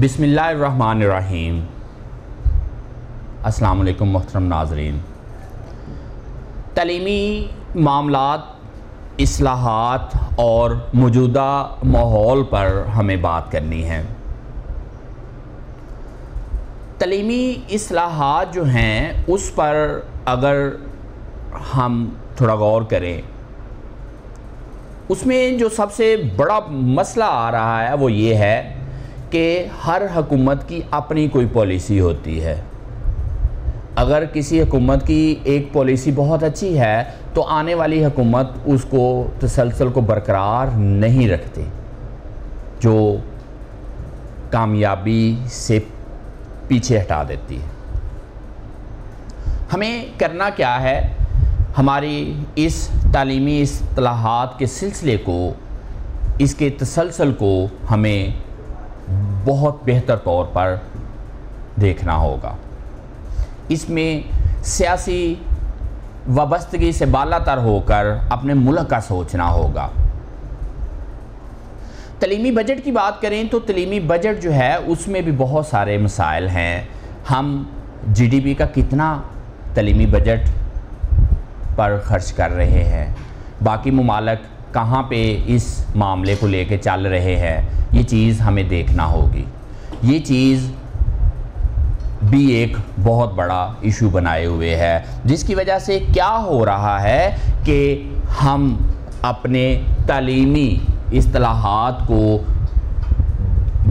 بسم اللہ الرحمن الرحیم۔ السلام علیکم محترم ناظرین۔ تعلیمی معاملات، اصلاحات اور موجودہ ماحول پر ہمیں بات کرنی ہے۔ تعلیمی اصلاحات جو ہیں اس پر اگر ہم تھوڑا غور کریں، اس میں جو سب سے بڑا مسئلہ آ رہا ہے وہ یہ ہے کہ ہر حکومت کی اپنی کوئی پالیسی ہوتی ہے۔ اگر کسی حکومت کی ایک پالیسی بہت اچھی ہے تو آنے والی حکومت اس کو تسلسل کو برقرار نہیں رکھتی، جو کامیابی سے پیچھے ہٹا دیتی ہے۔ ہمیں کرنا کیا ہے؟ ہماری اس تعلیمی اصلاحات کے سلسلے کو، اس کے تسلسل کو ہمیں بہت بہتر طور پر دیکھنا ہوگا۔ اس میں سیاسی وابستگی سے بالا تر ہو کر اپنے ملک کا سوچنا ہوگا۔ تعلیمی بجٹ کی بات کریں تو تعلیمی بجٹ جو ہے اس میں بھی بہت سارے مسائل ہیں۔ ہم جی ڈی پی کا کتنا تعلیمی بجٹ پر خرچ کر رہے ہیں، باقی ممالک کہاں پہ اس معاملے کو لے کے چل رہے ہیں، یہ چیز ہمیں دیکھنا ہوگی۔ یہ چیز بھی ایک بہت بڑا ایشو بنائے ہوئے ہے، جس کی وجہ سے کیا ہو رہا ہے کہ ہم اپنے تعلیمی اصطلاحات کو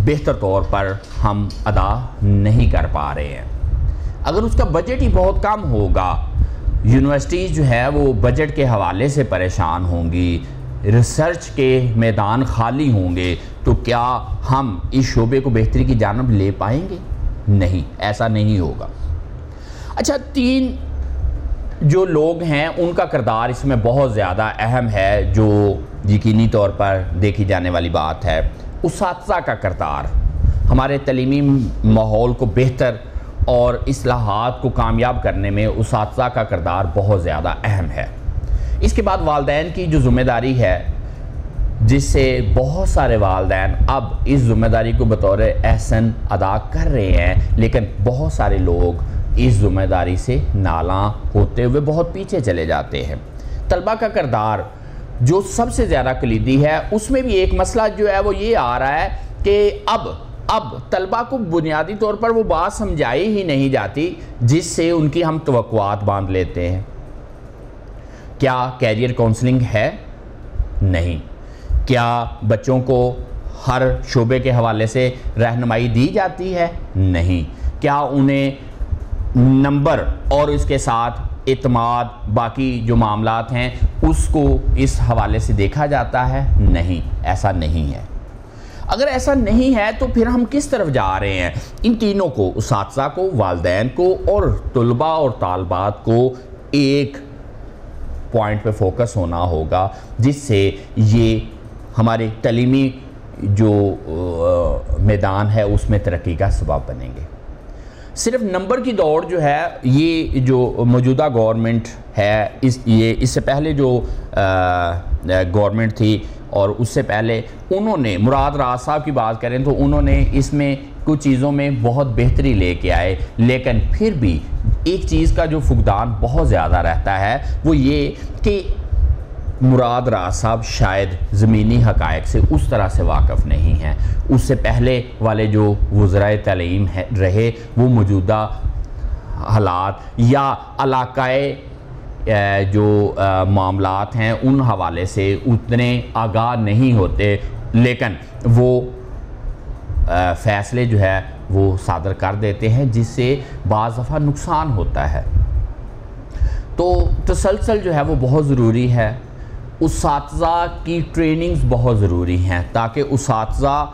بہتر طور پر ہم ادا نہیں کر پا رہے ہیں۔ اگر اس کا بجٹ ہی بہت کم ہوگا، یونیورسٹیز جو ہے وہ بجٹ کے حوالے سے پریشان ہوں گی، ریسرچ کے میدان خالی ہوں گے، تو کیا ہم اس شعبے کو بہتری کی جانب لے پائیں گے؟ نہیں، ایسا نہیں ہوگا۔ اچھا، تین جو لوگ ہیں ان کا کردار اس میں بہت زیادہ اہم ہے، جو یقینی طور پر دیکھی جانے والی بات ہے۔ اساتذہ کا کردار ہمارے تعلیمی ماحول کو بہتر اور اصلاحات کو کامیاب کرنے میں اساتذہ کا کردار بہت زیادہ اہم ہے۔ اس کے بعد والدین کی جو ذمہ داری ہے، جس سے بہت سارے والدین اب اس ذمہ داری کو بطور احسن ادا کر رہے ہیں، لیکن بہت سارے لوگ اس ذمہ داری سے نالاں ہوتے ہوئے بہت پیچھے چلے جاتے ہیں۔ طلبہ کا کردار جو سب سے زیادہ کلیدی ہے، اس میں بھی ایک مسئلہ جو ہے وہ یہ آ رہا ہے کہ اب طلبہ کو بنیادی طور پر وہ بات سمجھائی ہی نہیں جاتی جس سے ان کی ہم توقعات باندھ لیتے ہیں۔ کیا کیریئر کونسلنگ ہے؟ نہیں۔ کیا بچوں کو ہر شعبے کے حوالے سے رہنمائی دی جاتی ہے؟ نہیں۔ کیا انہیں نمبر اور اس کے ساتھ اعتماد، باقی جو معاملات ہیں اس کو اس حوالے سے دیکھا جاتا ہے؟ نہیں، ایسا نہیں ہے۔ اگر ایسا نہیں ہے تو پھر ہم کس طرف جا رہے ہیں؟ ان تینوں کو، اساتذہ کو، والدین کو اور طلباء اور طالبات کو ایک پوائنٹ پہ فوکس ہونا ہوگا، جس سے یہ ہمارے تعلیمی جو میدان ہے اس میں ترقی کا سبب بنیں گے۔ صرف نمبر کی دوڑ جو ہے، یہ جو موجودہ گورنمنٹ ہے، اس سے پہلے جو گورنمنٹ تھی اور اس سے پہلے انہوں نے، مراد راز صاحب کی بات کریں تو انہوں نے اس میں کچھ چیزوں میں بہت بہتری لے کے آئے، لیکن پھر بھی ایک چیز کا جو فقدان بہت زیادہ رہتا ہے وہ یہ کہ مراد راز صاحب شاید زمینی حقائق سے اس طرح سے واقف نہیں ہیں۔ اس سے پہلے والے جو وزرائے تعلیم رہے، وہ موجودہ حالات یا علاقائی جو معاملات ہیں ان حوالے سے اتنے آگاہ نہیں ہوتے، لیکن وہ فیصلے جو ہے وہ صادر کر دیتے ہیں، جس سے بعض دفعہ نقصان ہوتا ہے۔ تو تسلسل جو ہے وہ بہت ضروری ہے۔ اساتذہ کی ٹریننگز بہت ضروری ہیں، تاکہ اساتذہ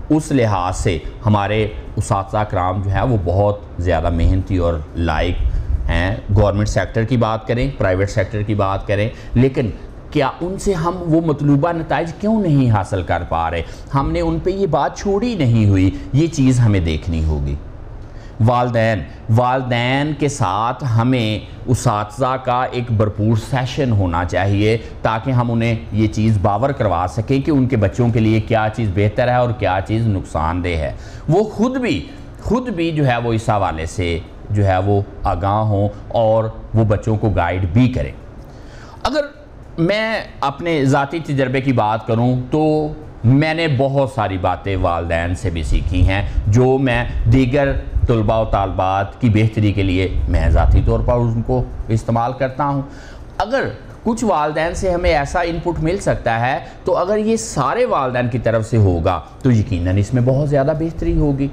اس لحاظ سے، ہمارے اساتذہ کرام جو ہیں وہ بہت زیادہ محنتی اور لائق ہیں۔ گورنمنٹ سیکٹر کی بات کریں، پرائیویٹ سیکٹر کی بات کریں، لیکن کیا ان سے ہم وہ مطلوبہ نتائج کیوں نہیں حاصل کر پا رہے؟ ہم نے ان پہ یہ بات چھوڑی نہیں ہوئی، یہ چیز ہمیں دیکھنی ہوگی۔ والدین کے ساتھ ہمیں اساتذہ کا ایک بھرپور سیشن ہونا چاہیے تاکہ ہم انہیں یہ چیز باور کروا سکیں کہ ان کے بچوں کے لیے کیا چیز بہتر ہے اور کیا چیز نقصان دہ ہے. وہ خود بھی جو ہے وہ اس حوالے سے جو ہے وہ آگاہ ہوں اور وہ بچوں کو گائیڈ بھی کریں. اگر میں اپنے ذاتی تجربے کی بات کروں تو میں نے بہت ساری باتیں والدین سے بھی سیکھی ہیں جو میں دیگر طلباء و طالبات کی بہتری کے لیے میں ذاتی طور پر ان کو استعمال کرتا ہوں. اگر کچھ والدین سے ہمیں ایسا انپٹ مل سکتا ہے تو اگر یہ سارے والدین کی طرف سے ہوگا تو یقیناً اس میں بہت زیادہ بہتری ہوگی.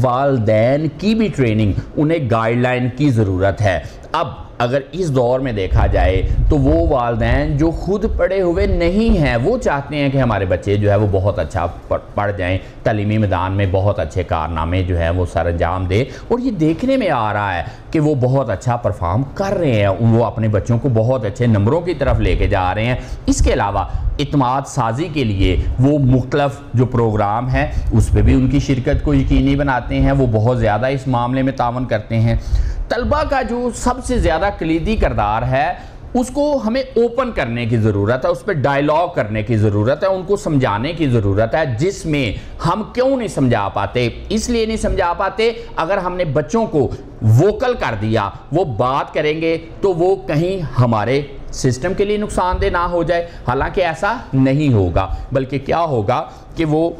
والدین کی بھی ٹریننگ، انہیں گائیڈ لائن کی ضرورت ہے. اب اگر اس دور میں دیکھا جائے تو وہ والدین جو خود پڑھے ہوئے نہیں ہیں وہ چاہتے ہیں کہ ہمارے بچے جو ہے وہ بہت اچھا پڑھ جائیں، تعلیمی میدان میں بہت اچھے کارنامے جو ہے وہ سر انجام دے، اور یہ دیکھنے میں آ رہا ہے کہ وہ بہت اچھا پرفارم کر رہے ہیں، وہ اپنے بچوں کو بہت اچھے نمبروں کی طرف لے کے جا رہے ہیں. اس کے علاوہ اعتماد سازی کے لیے وہ مختلف جو پروگرام ہیں اس پہ بھی ان کی شرکت کو یقینی بناتے ہیں، وہ بہت زیادہ اس معاملے میں تعاون کرتے ہیں. طلبہ کا جو سب سے زیادہ کلیدی کردار ہے اس کو ہمیں اوپن کرنے کی ضرورت ہے، اس پہ ڈائیلاگ کرنے کی ضرورت ہے، ان کو سمجھانے کی ضرورت ہے، جس میں ہم کیوں نہیں سمجھا پاتے. اس لیے نہیں سمجھا پاتے اگر ہم نے بچوں کو ووکل کر دیا، وہ بات کریں گے تو وہ کہیں ہمارے سسٹم کے لیے نقصان دہ نہ ہو جائے. حالانکہ ایسا نہیں ہوگا، بلکہ کیا ہوگا کہ وہ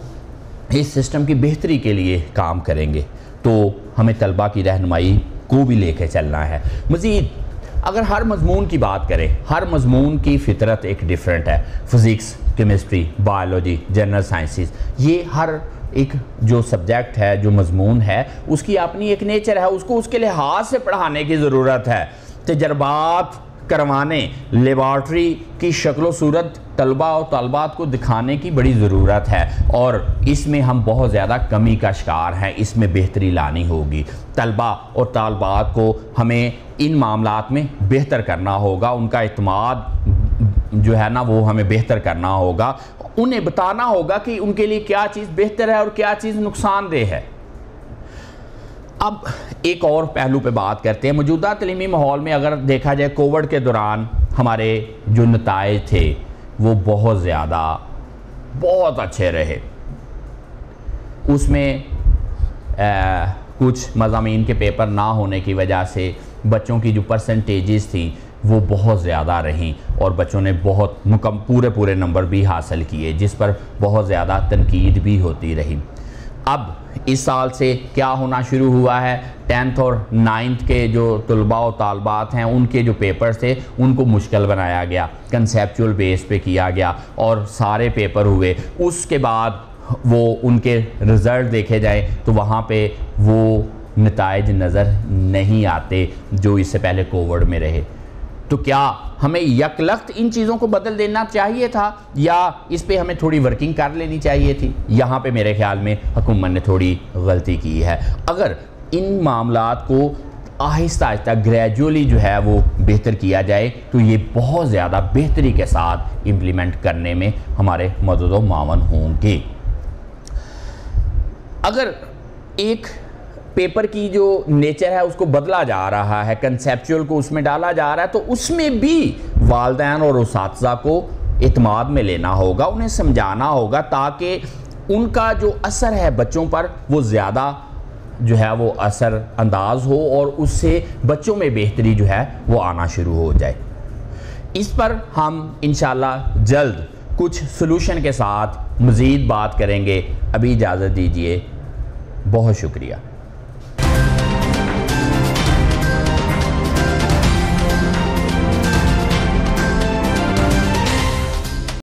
اس سسٹم کی بہتری کے لیے کام کریں گے. تو ہمیں طلبہ کی رہنمائی کو بھی لے کے چلنا ہے. مزید اگر ہر مضمون کی بات کریں، ہر مضمون کی فطرت ایک ڈیفرنٹ ہے. Physics, chemistry, biology, general sciences, یہ ہر ایک جو سبجیکٹ ہے، جو مضمون ہے، اس کی اپنی ایک نیچر ہے، اس کو اس کے لحاظ سے پڑھانے کی ضرورت ہے. تجربات کروانے، لیبارٹری کی شکل و صورت طلباء و طالبات کو دکھانے کی بڑی ضرورت ہے، اور اس میں ہم بہت زیادہ کمی کا شکار ہیں. اس میں بہتری لانی ہوگی. طلباء اور طالبات کو ہمیں ان معاملات میں بہتر کرنا ہوگا، ان کا اعتماد جو ہے نا وہ ہمیں بہتر کرنا ہوگا. انہیں بتانا ہوگا کہ ان کے لیے کیا چیز بہتر ہے اور کیا چیز نقصان دہ ہے. اب ایک اور پہلو پہ بات کرتے ہیں. موجودہ تعلیمی ماحول میں اگر دیکھا جائے، کووڈ کے دوران ہمارے جو نتائج تھے وہ بہت اچھے رہے. اس میں کچھ مضامین کے پیپر نہ ہونے کی وجہ سے بچوں کی جو پرسنٹیجز تھیں وہ بہت زیادہ رہیں، اور بچوں نے بہت پورے نمبر بھی حاصل کیے، جس پر بہت زیادہ تنقید بھی ہوتی رہی. اب اس سال سے کیا ہونا شروع ہوا ہے، 10th اور 9th کے جو طلباء و طالبات ہیں ان کے جو پیپرز تھے ان کو مشکل بنایا گیا، کنسیپچول بیس پہ کیا گیا اور سارے پیپر ہوئے. اس کے بعد وہ ان کے رزلٹ دیکھے جائیں تو وہاں پہ وہ نتائج نظر نہیں آتے جو اس سے پہلے کووڈ میں رہے. تو کیا ہمیں یکلخت ان چیزوں کو بدل دینا چاہیے تھا یا اس پہ ہمیں تھوڑی ورکنگ کر لینی چاہیے تھی؟ یہاں پہ میرے خیال میں حکومت نے تھوڑی غلطی کی ہے. اگر ان معاملات کو آہستہ آہستہ گریجولی جو ہے وہ بہتر کیا جائے تو یہ بہت زیادہ بہتری کے ساتھ امپلیمنٹ کرنے میں ہمارے مدد و معاون ہوں گے. اگر ایک پیپر کی جو نیچر ہے اس کو بدلا جا رہا ہے، کنسیپچول کو اس میں ڈالا جا رہا ہے، تو اس میں بھی والدین اور اساتذہ کو اعتماد میں لینا ہوگا، انہیں سمجھانا ہوگا تاکہ ان کا جو اثر ہے بچوں پر وہ زیادہ جو ہے وہ اثر انداز ہو اور اس سے بچوں میں بہتری جو ہے وہ آنا شروع ہو جائے. اس پر ہم انشاءاللہ جلد کچھ سلوشن کے ساتھ مزید بات کریں گے. ابھی اجازت دیجیے. بہت شکریہ.